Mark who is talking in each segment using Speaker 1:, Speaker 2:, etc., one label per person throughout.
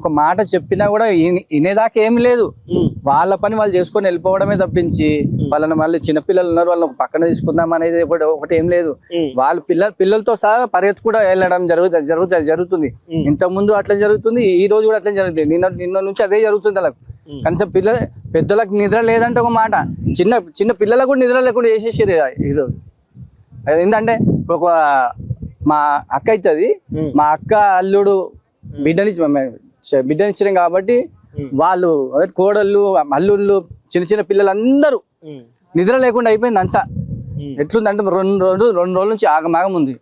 Speaker 1: ఒక మాట చెప్పినా కూడా వినేదాకా ఏమి లేదు. వాళ్ళ పని వాళ్ళు చేసుకొని వెళ్ళిపోవడమే తప్పించి వాళ్ళని మళ్ళీ చిన్నపిల్లలు ఉన్నారు వాళ్ళని ఒక పక్కన తీసుకుందాం అనేది ఒకటి ఏం లేదు. వాళ్ళు పిల్లలతో సహా పరిగెత్తు కూడా వెళ్ళడం జరుగుతుంది. ఇంత ముందు అట్లా జరుగుతుంది, ఈ రోజు కూడా అట్లా జరుగుతుంది, నిన్న నుంచి అదే జరుగుతుంది. వాళ్ళకి కనీసం పెద్దలకు నిద్ర లేదంటే ఒక మాట, చిన్న పిల్లలకు కూడా నిద్ర లేకుండా చేసేసారు ఈరోజు. ఏంటంటే ఒక మా అక్క అవుతుంది, మా అక్క అల్లుడు బిడ్డనిచ్చినాం కాబట్టి వాళ్ళు కోడళ్ళు అల్లుళ్ళు చిన్న పిల్లలు అందరూ నిద్ర లేకుండా అయిపోయింది అంతా. ఎట్లుందంటే రెండు రోజుల నుంచి ఆగమాగం ఉంది.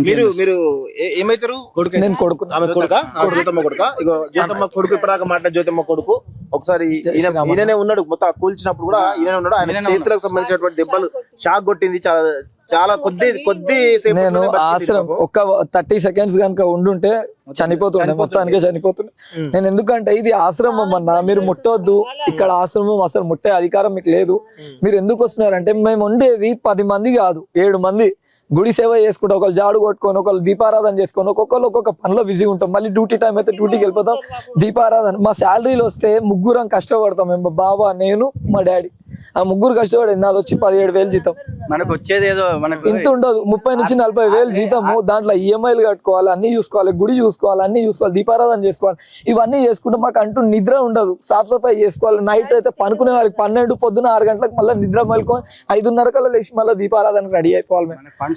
Speaker 2: మీరు ఏమైతారు?
Speaker 1: నేను కొడుకు.
Speaker 2: జ్యోతమ్మ కొడుకు ఇప్పటిదాకా మాట్లాడే జ్యోతమ్మ కొడుకు. ఒకసారి ఈయననే ఉన్నాడు, మొత్తం కూల్చినప్పుడు కూడా ఈయన ఉన్నాడు. ఆయన చేతులకు సంబంధించినటువంటి దెబ్బలు షాక్ కొట్టింది. చాలా కొద్ది
Speaker 3: నేను ఆశ్రమం ఒక 30 seconds కనుక ఉండుంటే చనిపోతుండే, మొత్తానికే చనిపోతుండే నేను. ఎందుకంటే ఇది ఆశ్రమం అన్నా, మీరు ముట్టొద్దు, ఇక్కడ ఆశ్రమం అసలు ముట్టే అధికారం మీకు లేదు. మీరు ఎందుకు వస్తున్నారంటే మేము ఉండేది 10 మంది కాదు 7 మంది. గుడి సేవ చేసుకుంటాం, ఒకళ్ళు జాడు కొట్టుకొని, ఒకళ్ళు దీపారాధన చేసుకొని, ఒక్కొక్క పనిలో బిజీగా ఉంటాం. మళ్ళీ డ్యూటీ టైం అయితే డ్యూటీకి వెళ్ళిపోతాం. దీపారాధన మా శాలరీలు వస్తే ముగ్గురం కష్టపడతాం, మేము బాబా, నేను, మా డాడీ. ఆ ముగ్గురు కష్టపడేది నాది వచ్చి 17,000 జీతం.
Speaker 1: మనకు వచ్చేది ఏదో
Speaker 3: ఇంత ఉండదు, 30 నుంచి 40,000 జీతము. దాంట్లో ఈఎంఐలు కట్టుకోవాలి, అన్ని చూసుకోవాలి, గుడి చూసుకోవాలి, అన్ని చూసుకోవాలి, దీపారాధన చేసుకోవాలి. ఇవన్నీ చేసుకుంటే మాకు అంటూ నిద్ర ఉండదు. సాఫ్ సఫాయి చేసుకోవాలి. నైట్ అయితే పనుకునే వారికి 12 పొద్దున 6 గంటలకు మళ్ళీ నిద్ర మలుకొని 5:30 కల్లా లేచి మళ్ళీ దీపారాధనకు రెడీ అయిపోవాలి. మేము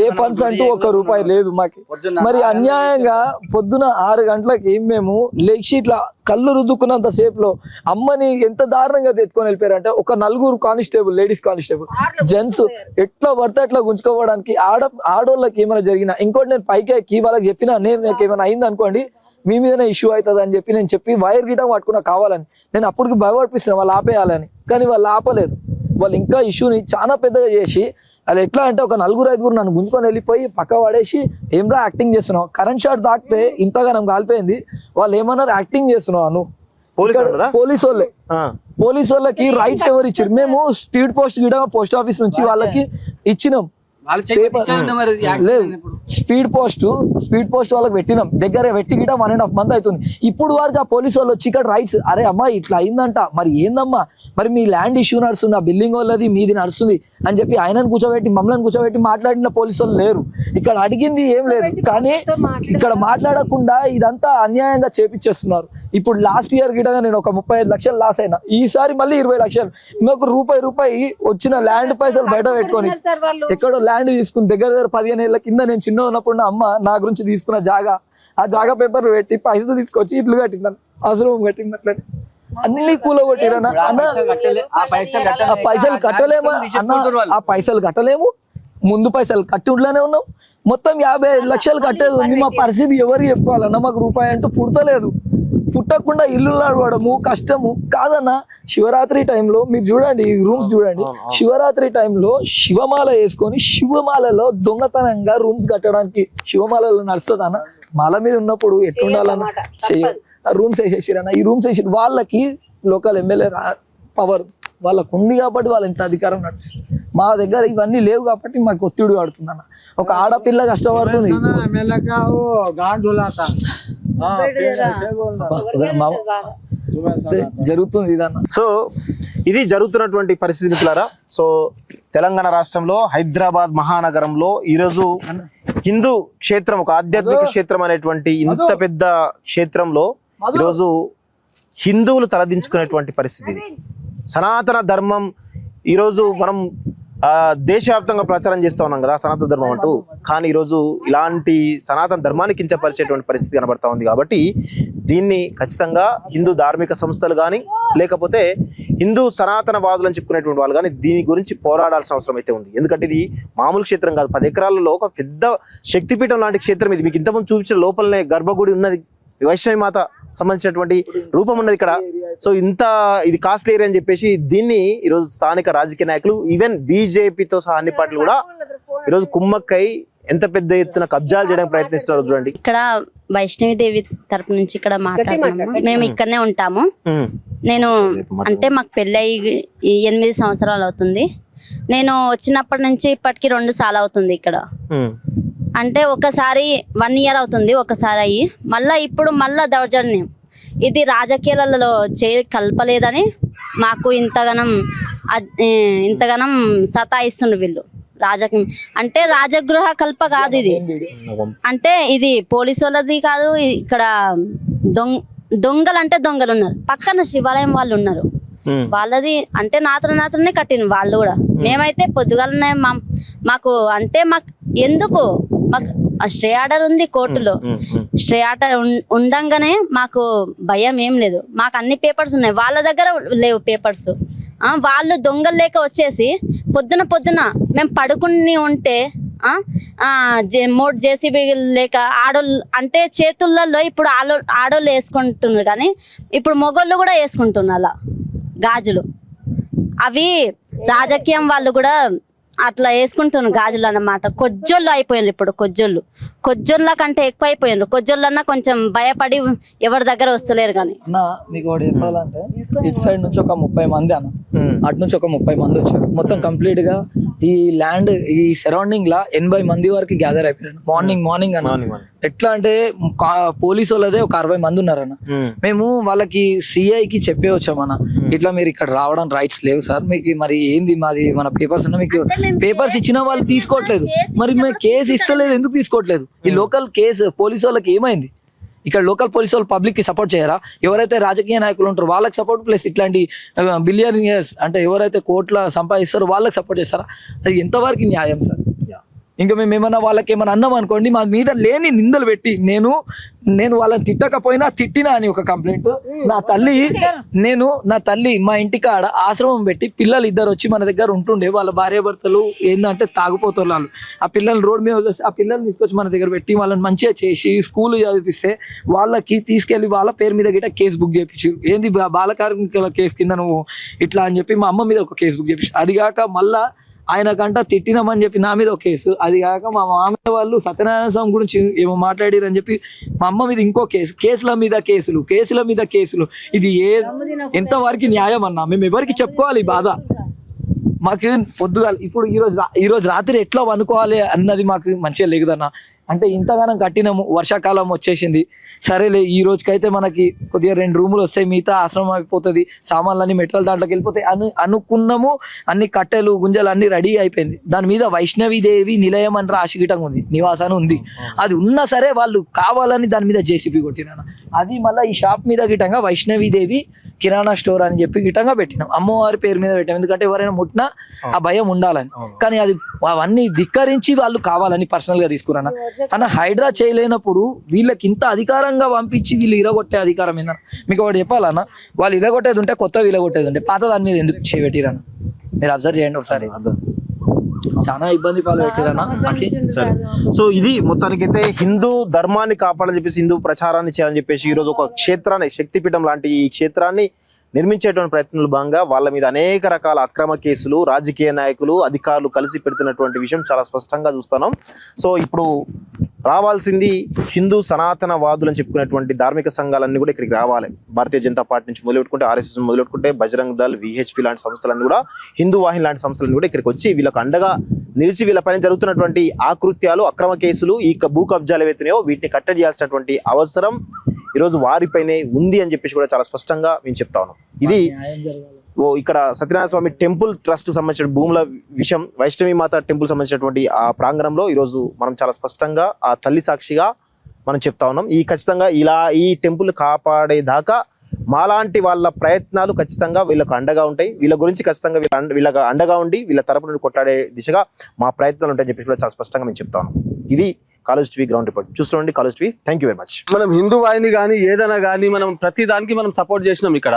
Speaker 3: ఏ ఫండ్స్ అంటూ ₹1 లేదు మాకు. మరి అన్యాయంగా పొద్దున 6 గంటలకి మేము లేచి ఇట్లా కళ్ళు రుద్దుకున్నంత సేపులో అమ్మని ఎంత దారుణంగా తెచ్చుకొని వెళ్ళిపోయారంటే, ఒక 4 కానిస్టేబుల్, లేడీస్ కానిస్టేబుల్, జెంట్స్ ఎట్లా పడితే అట్లా గుంజుకోవడానికి. ఆడోళ్ళకి ఏమైనా జరిగినా, ఇంకోటి నేను పైకి ఎక్కి వాళ్ళకి చెప్పినా, నాకు ఏమైనా అయింది అనుకోండి మీ మీదనే ఇష్యూ అవుతుంది అని చెప్పి వైర్ గిటం పట్టుకున్నా కావాలని. నేను అప్పటికి భయపడిపిస్తున్నా వాళ్ళు ఆపేయాలని, కానీ వాళ్ళు ఆపలేదు. వాళ్ళు ఇంకా ఇష్యూని చాలా పెద్దగా చేసి, అది ఎట్లా అంటే ఒక 4-5 నన్ను గుంజుకొని వెళ్ళిపోయి పక్క పడేసి, ఏమ్రా యాక్టింగ్ చేస్తున్నావు, కరెంట్ షాట్ తాకితే ఇంతగా నాకు కాలిపోయింది, వాళ్ళు ఏమన్నారు యాక్టింగ్ చేస్తున్నావు నువ్వు. పోలీస్ వాళ్ళకి రైట్స్ ఎవరు ఇచ్చారు? మేము స్పీడ్ పోస్ట్ గిడ పోస్ట్ ఆఫీస్ నుంచి వాళ్ళకి ఇచ్చినాం. స్పీడ్ పోస్ట్ వాళ్ళకి పెట్టినాం, దగ్గర పెట్టి గిట 1.5 month అవుతుంది. ఇప్పుడు వరకు ఆ పోలీసు వాళ్ళు వచ్చి ఇక్కడ రైట్స్, అరే అమ్మా ఇట్లా అయిందంట, మరి ఏందమ్మా, మరి మీ ల్యాండ్ ఇష్యూ నడుస్తుంది, ఆ బిల్డింగ్ వాళ్ళది మీది నడుస్తుంది అని చెప్పి ఆయనను కూర్చోబెట్టి మమ్మల్ని కూర్చోబెట్టి మాట్లాడిన పోలీసు వాళ్ళు లేరు. ఇక్కడ అడిగింది ఏం లేదు, కానీ ఇక్కడ మాట్లాడకుండా ఇదంతా అన్యాయంగా చేపించేస్తున్నారు. ఇప్పుడు లాస్ట్ ఇయర్ గిటగా నేను ఒక 35 లక్షలు లాస్ అయినా, ఈసారి మళ్ళీ 20 లక్షలు. ఇంకొక రూపాయి వచ్చిన ల్యాండ్ పైసలు బయట పెట్టుకొని ఎక్కడో ల్యాండ్ తీసుకుని దగ్గర 15 ఏళ్ల కింద నేను చిన్న ఉన్నప్పుడు అమ్మ నా గురించి తీసుకున్న ఆ జాగా పేపర్ పెట్టి పైసలు తీసుకొచ్చి ఇట్లు కట్టిందని, ఆశ్రమం కట్టింది. అట్లా అన్ని కూలగొట్టిరన్నా అన్న. ఆ పైసలు కట్టలేమా అన్న? ఆ పైసలు కట్టలేము, ముందు పైసలు కట్టి ఉంటూనే ఉన్నాం. మొత్తం 55 లక్షలు కట్టేది ఉంది. మా పరిస్థితి ఎవరికి చెప్పుకోవాలన్నా? మాకు రూపాయి అంటూ పుడతలేదు. పుట్టకుండా ఇల్లు నడవడము కష్టము కాదన్న. శివరాత్రి టైంలో మీరు చూడండి, రూమ్స్ చూడండి, శివరాత్రి టైంలో శివమాల వేసుకొని శివమాలలో దొంగతనంగా రూమ్స్ కట్టడానికి శివమాలలో నడుస్తుందన్న. మాల మీద ఉన్నప్పుడు ఎట్లుండాలన్న చెయ్యాలి. ఆ రూమ్స్ వేసేసిరన్న. ఈ రూమ్స్ వేసి వాళ్ళకి లోకల్ ఎమ్మెల్యే పవర్ వాళ్ళకు ఉంది కాబట్టి వాళ్ళు ఇంత అధికారం నడుస్తుంది. మా దగ్గర ఇవన్నీ లేవు కాబట్టి మాకు ఒత్తిడి పడుతుంది అన్న. ఒక ఆడపిల్ల కష్టపడుతుంది, జరుగుతుంది ఇదన్న.
Speaker 2: సో ఇది జరుగుతున్నటువంటి పరిస్థితి మిత్రులారా. సో తెలంగాణ రాష్ట్రంలో హైదరాబాద్ మహానగరంలో ఈరోజు హిందూ క్షేత్రం, ఒక ఆధ్యాత్మిక క్షేత్రం అనేటువంటి ఇంత పెద్ద క్షేత్రంలో ఈరోజు హిందువులు తలదించుకునేటువంటి పరిస్థితి. సనాతన ధర్మం ఈరోజు మనం దేశవ్యాప్తంగా ప్రచారం చేస్తూ ఉన్నాం కదా సనాతన ధర్మం అంటూ, కానీ ఈరోజు ఇలాంటి సనాతన ధర్మాన్ని కించపరిచేటువంటి పరిస్థితి కనబడతా ఉంది. కాబట్టి దీన్ని ఖచ్చితంగా హిందూ ధార్మిక సంస్థలు కానీ లేకపోతే హిందూ సనాతనవాదులు అని చెప్పుకునేటువంటి వాళ్ళు కానీ దీని గురించి పోరాడాల్సిన అవసరం అయితే ఉంది. ఎందుకంటే ఇది మామూలు క్షేత్రం కాదు, 10 ఎకరాలలో ఒక పెద్ద శక్తిపీఠం లాంటి క్షేత్రం ఇది. మీకు ఇంతకుముందు చూపించిన లోపలనే గర్భగుడి ఉన్నది, వైష్ణవి మాత సంబంధించినటువంటి రూపం ఉన్నది ఇక్కడ. సో ఇది కాస్ట్లీ ఏరియా అని చెప్పేసి దీన్ని ఈరోజు స్థానిక రాజకీయ నాయకులు, ఈవెన్ బీజేపీతో సహా అన్ని పార్టీలు కూడా ఈరోజు కుమ్మక్కై ఎంత పెద్ద ఎత్తున కబ్జాలు చేయడానికి ప్రయత్నిస్తున్నారు చూడండి.
Speaker 4: ఇక్కడ వైష్ణవి దేవి తరపు నుంచి ఇక్కడ మాట్లాడుతున్నాము. మేము ఇక్కడనే ఉంటాము. నేను అంటే మాకు పెళ్ళి 8 సంవత్సరాలు అవుతుంది. నేను వచ్చినప్పటి నుంచి ఇప్పటికి 2 సార్లు అవుతుంది ఇక్కడ. అంటే ఒకసారి 1 year అవుతుంది ఒకసారి అయ్యి, మళ్ళీ ఇప్పుడు మళ్ళా దౌర్జన్యం. ఇది రాజకీయాలలో కలపలేదని మాకు ఇంతగానం సతాయిస్తుండ్రు వీళ్ళు. రాజకీయం అంటే రాజగృహ కల్ప కాదు ఇది, అంటే ఇది పోలీసు వాళ్ళది కాదు. ఇక్కడ దొంగలు అంటే దొంగలు ఉన్నారు, పక్కన శివాలయం వాళ్ళు ఉన్నారు, వాళ్ళది అంటే నాతనే కట్టిన వాళ్ళు కూడా. మేమైతే పొద్దుగాలనే మాకు ఎందుకు మాకు స్టే ఆర్డర్ ఉంది కోర్టులో, స్టే ఆర్డర్ ఉండంగానే మాకు భయం ఏం లేదు. మాకు అన్ని పేపర్స్ ఉన్నాయి, వాళ్ళ దగ్గర లేవు పేపర్స్. వాళ్ళు దొంగలు లేక వచ్చేసి పొద్దున మేము పడుకుని ఉంటే జేసీబీ లేక ఆడోళ్ళు అంటే చేతులలో ఇప్పుడు ఆడోళ్ళు వేసుకుంటున్నారు, కానీ ఇప్పుడు మొగోళ్ళు కూడా వేసుకుంటున్నారు అలా గాజులు. అవి రాజకీయం వాళ్ళు కూడా అట్లా వేసుకుంటున్నారు గాజులు అన్నమాట. కొజ్జోళ్ళు అయిపోయినారు ఇప్పుడు, కొజ్జోళ్ళ కంటే ఎక్కువ అయిపోయినారు. కొజ్జోళ్ళన్నా కొంచెం భయపడి ఎవరి దగ్గర వస్తలేరు. కానీ
Speaker 3: అన్న మీకు ఒకటి చెప్పాలంటే, ఇటు సైడ్ నుంచి ఒక 30 మంది అన్న, అటు నుంచి ఒక 30 మంది వచ్చారు. మొత్తం కంప్లీట్ గా ఈ ల్యాండ్ ఈ సరౌండింగ్ లా 80 మంది వరకు గ్యాదర్ అయిపోయారు. మార్నింగ్ అన్న ఎట్లా అంటే పోలీసు వాళ్ళదే ఒక 60 మంది ఉన్నారన్న. మేము వాళ్ళకి సిఐకి చెప్పే వచ్చామన్న, ఇట్లా మీరు ఇక్కడ రావడం రైట్స్ లేవు సార్, మీకు మరి ఏంది మాది మన పేపర్స్ అన్న, మీకు పేపర్స్ ఇచ్చిన వాళ్ళు తీసుకోవట్లేదు, మరి మేము కేసు ఇస్తలేదు ఎందుకు తీసుకోవట్లేదు? ఈ లోకల్ కేసు పోలీసు వాళ్ళకి ఏమైంది? ఇక్కడ లోకల్ పోలీసు వాళ్ళు పబ్లిక్ కి సపోర్ట్ చేయరా? ఎవరైతే రాజకీయ నాయకులు ఉంటారో వాళ్ళకి సపోర్ట్, ప్లస్ ఇట్లాంటి బిలియనియర్స్ అంటే ఎవరైతే కోట్ల సంపాదిస్తారో వాళ్ళకి సపోర్ట్ చేస్తారా? అది ఎంతవరకు న్యాయం సార్? ఇంకా మేము ఏమన్నా వాళ్ళకి ఏమన్నా అన్నాం అనుకోండి, మా మీద లేని నిందలు పెట్టి నేను వాళ్ళని తిట్టకపోయినా తిట్టినా అని ఒక కంప్లైంట్. నా తల్లి మా ఇంటికాడ ఆశ్రమం పెట్టి పిల్లలు 2 వచ్చి మన దగ్గర ఉంటుండే, వాళ్ళ భార్యాభర్తలు ఏంటంటే తాగుపోతున్నారు. ఆ పిల్లల్ని రోడ్ మీద వదిలేసి ఆ పిల్లల్ని తీసుకొచ్చి మన దగ్గర పెట్టి వాళ్ళని మంచిగా చేసి స్కూల్ చదివిస్తే వాళ్ళకి తీసుకెళ్లి వాళ్ళ పేరు మీద గిట్ట కేసు బుక్ చేయించారు. ఏంది బాల కార్మికుల కేసు కింద నువ్వు ఇట్లా అని చెప్పి మా అమ్మ మీద ఒక కేసు బుక్ చేయించారు. అది కాక మళ్ళా ఆయనకంట తిట్టినామని చెప్పి నా మీద ఒక కేసు, అది కాక మా మామయ్య వాళ్ళు సత్యనారాయణ స్వామి గురించి ఏమో మాట్లాడారు అని చెప్పి మా అమ్మ మీద ఇంకో కేసుల మీద కేసులు. ఇది ఎంతవరకు న్యాయం అన్నా? మేము ఎవరికి చెప్పుకోవాలి ఈ బాధ? మాకు పొద్దుగా ఇప్పుడు ఈ రోజు రాత్రి ఎట్లా అనుకోవాలి అన్నది మాకు మంచిగా లేదన్న. అంటే ఇంతగానం కట్టినాము, వర్షాకాలం వచ్చేసింది, సరేలే ఈ రోజుకైతే మనకి కొద్దిగా 2 రూములు వస్తాయి, మిగతా ఆశ్రమం అయిపోతుంది, సామాన్లన్నీ మెటీరియల్ దాంట్లోకి వెళ్ళిపోతాయి అని అనుకున్నాము. అన్ని కట్టెలు గుంజలు అన్ని రెడీ అయిపోయింది. దాని మీద వైష్ణవీదేవి నిలయం అని రాసి గిటంగా ఉంది, నివాసాన్ని ఉంది. అది ఉన్నా సరే వాళ్ళు కావాలని దాని మీద జేసీబీ కొట్టినాను. అది మళ్ళీ ఈ షాప్ మీద గిటంగా వైష్ణవీదేవి కిరాణా స్టోర్ అని చెప్పి గిట్టంగా పెట్టినాం, అమ్మవారి పేరు మీద పెట్టాం. ఎందుకంటే ఎవరైనా ముట్టినా ఆ భయం ఉండాలని. కానీ అది అవన్నీ ధిక్కరించి వాళ్ళు కావాలని పర్సనల్ గా తీసుకురానా అన్న. హైడ్రా చేయలేనప్పుడు వీళ్ళకి ఇంత అధికారంగా పంపించి వీళ్ళు ఇరగొట్టే అధికారం ఏందన్న? మీకు ఒకటి చెప్పాలన్న, వాళ్ళు ఇరగొట్టేది ఉంటే కొత్త ఇరగొట్టేది ఉంటే పాత దాని మీద ఎందుకు చేయబెట్టిరన్న? మీరు అబ్జర్వ్ చేయండి ఒకసారి, చాలా ఇబ్బంది పాలు పెట్టిరన్నా.
Speaker 2: సో ఇది మొత్తానికైతే హిందూ ధర్మాన్ని కాపాడాలని చెప్పేసి, హిందూ ప్రచారాన్ని చేయాలని చెప్పేసి ఈ రోజు ఒక క్షేత్రాన్ని, శక్తిపీఠం లాంటి ఈ క్షేత్రాన్ని నిర్మించేటువంటి ప్రయత్నంలో భాగంగా వాళ్ళ మీద అనేక రకాల అక్రమ కేసులు రాజకీయ నాయకులు అధికారులు కలిసి పెడుతున్నటువంటి విషయం చాలా స్పష్టంగా చూస్తున్నాం. సో ఇప్పుడు రావాల్సింది హిందూ సనాతనవాదులు అని చెప్పుకునేటువంటి ధార్మిక సంఘాలన్నీ కూడా ఇక్కడికి రావాలి. భారతీయ జనతా పార్టీ నుంచి మొదలుపెట్టుకుంటే, ఆర్ఎస్ఎస్ మొదలుపెట్టుకుంటే, బజరంగ్ దళ్, విహెచ్పి లాంటి సంస్థలన్నీ కూడా, హిందూ వాహిని లాంటి సంస్థలన్నీ కూడా ఇక్కడికి వచ్చి వీళ్ళకి అండగా నిలిచి వీళ్ళపైన జరుగుతున్నటువంటి ఆకృత్యాలు, అక్రమ కేసులు, ఈ భూ కబ్జాలు ఏవైతున్నాయో వీటిని కట్టడి చేయాల్సినటువంటి అవసరం ఈరోజు వారిపైనే ఉంది అని చెప్పేసి కూడా చాలా స్పష్టంగా మేము చెప్తా ఉన్నాం. ఇది ఇక్కడ సత్యనారాయణ స్వామి టెంపుల్ ట్రస్ట్ సంబంధించిన భూముల విషయం, వైష్ణవి మాత టెంపుల్ సంబంధించినటువంటి ఆ ప్రాంగణంలో ఈరోజు మనం చాలా స్పష్టంగా ఆ తల్లి సాక్షిగా మనం చెప్తా ఉన్నాం. ఈ ఖచ్చితంగా ఇలా ఈ టెంపుల్ కాపాడేదాకా మాలాంటి వాళ్ళ ప్రయత్నాలు ఖచ్చితంగా వీళ్ళకు అండగా ఉంటాయి. వీళ్ళ గురించి ఖచ్చితంగా వీళ్ళకి అండగా ఉండి వీళ్ళ తరపున కొట్లాడే దిశగా మా ప్రయత్నాలు ఉంటాయని చెప్పేసి కూడా చాలా స్పష్టంగా మేము చెప్తా ఉన్నాం. ఇది కాలేజ్ టీవీ గ్రౌండ్ రిపోర్ట్. చూసుకోండి college TV. Thank you very much.
Speaker 5: మనం హిందూ వాహిని కానీ ఏదైనా కానీ మనం ప్రతి దానికి మనం సపోర్ట్ చేసినాం. ఇక్కడ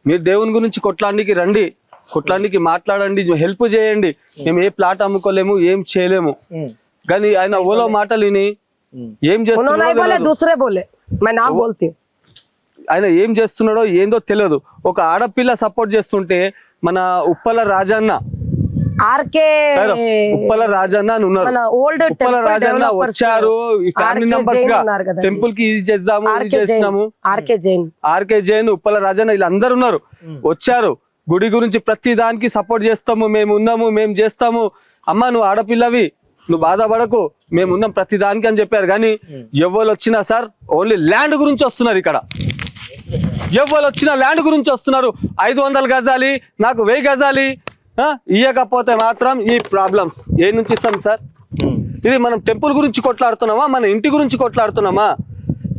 Speaker 5: మీరు దేవుని గురించి కొట్లానికి రండి, కొట్లానికి మాట్లాడండి, హెల్ప్ చేయండి. మేము ఏ ప్లాట్ అమ్ముకోలేము, ఏం చేయలేము. కానీ ఆయన ఓలో మాటలు విని ఏం చేస్తున్నాడో, ఆయన ఏం చేస్తున్నాడో ఏందో తెలియదు. ఒక ఆడపిల్ల సపోర్ట్ చేస్తుంటే మన ఉప్పల రాజన్న, ఉప్పల రాజన్న అని ఉన్నారు. ఉప్పల రాజన్న వచ్చారు, ఈ ఫ్యామిలీ మెంబర్స్ గా టెంపుల్ కి ఇది చేద్దాము, ఇది చేసినాము. ఆర్కే జైన్, ఉప్పల రాజన్న వీళ్ళందరూ ఉన్నారు, వచ్చారు. గుడి గురించి ప్రతి దానికి సపోర్ట్ చేస్తాము, మేము ఉన్నాము, మేము చేస్తాము. అమ్మ నువ్వు ఆడపిల్లవి, నువ్వు బాధపడకు మేమున్నాం ప్రతి దానికి అని చెప్పారు. కానీ ఎవరు వచ్చినా సార్ ఓన్లీ ల్యాండ్ గురించి వస్తున్నారు ఇక్కడ. ఎవరు వచ్చినా ల్యాండ్ గురించి వస్తున్నారు. 500 గజాలి, నాకు 1000 గజాలి ఇయ్యకపోతే మాత్రం ఈ ప్రాబ్లమ్స్ ఏ నుంచి ఇస్తాం సార్? ఇది మనం టెంపుల్ గురించి కొట్లాడుతున్నామా, మన ఇంటి గురించి కొట్లాడుతున్నామా?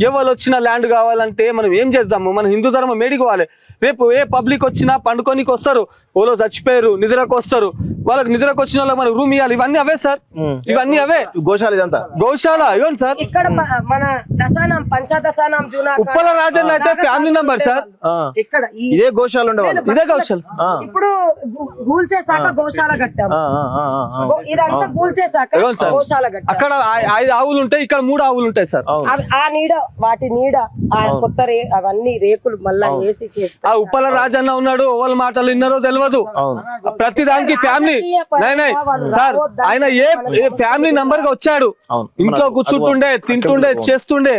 Speaker 5: ఎవరు వచ్చిన ల్యాండ్ కావాలంటే మనం ఏం చేద్దాము? మన హిందూ ధర్మం మేడికోవాలి. రేపు ఏ పబ్లిక్ వచ్చినా పండుకోనికి వస్తారు, ఓలో చచ్చిపోయారు నిద్రకు వస్తారు, వాళ్ళకి నిద్రకు వచ్చిన వాళ్ళకి మనకు రూమ్ ఇవ్వాలి. ఇవన్నీ అవే సార్, ఇవన్నీ అవే.
Speaker 2: గోశాల ఇదంతా
Speaker 5: గోశాల ఇవ్వండి సార్.
Speaker 6: ఇక్కడ మన దశానం పంచదశానం జూనా
Speaker 5: ఉప్పల రాజన్న అయితే ఫ్యామిలీ మెంబర్ సార్.
Speaker 6: ఇక్కడ
Speaker 2: ఇదే గోశాల ఉండేవాళ్ళు.
Speaker 5: ఇదే గోశాల.
Speaker 6: ఇప్పుడు కూల్చేసాక గోశాల కట్టాము. ఇదంతా కూల్చేసాక గోశాల కట్టాము.
Speaker 5: అక్కడ 5 ఆవులు ఉంటాయి, ఇక్కడ 3 ఆవులు ఉంటాయి సార్.
Speaker 6: ఆ నీడ, వాటి నీడ, ఆ కొత్త అవన్నీ రేకులు మళ్ళా వేసి చేసి
Speaker 5: ఆ ఉప్పల రాజన్న ఉన్నాడు, వాళ్ళ మాటలు విన్నారో తెలియదు. ప్రతి దానికి ఫ్యామిలీ సార్. ఆయన ఏ ఫ్యామిలీ నంబర్ గా వచ్చాడు, ఇంట్లో కూర్చుంటుండే, తింటుండే, చేస్తుండే.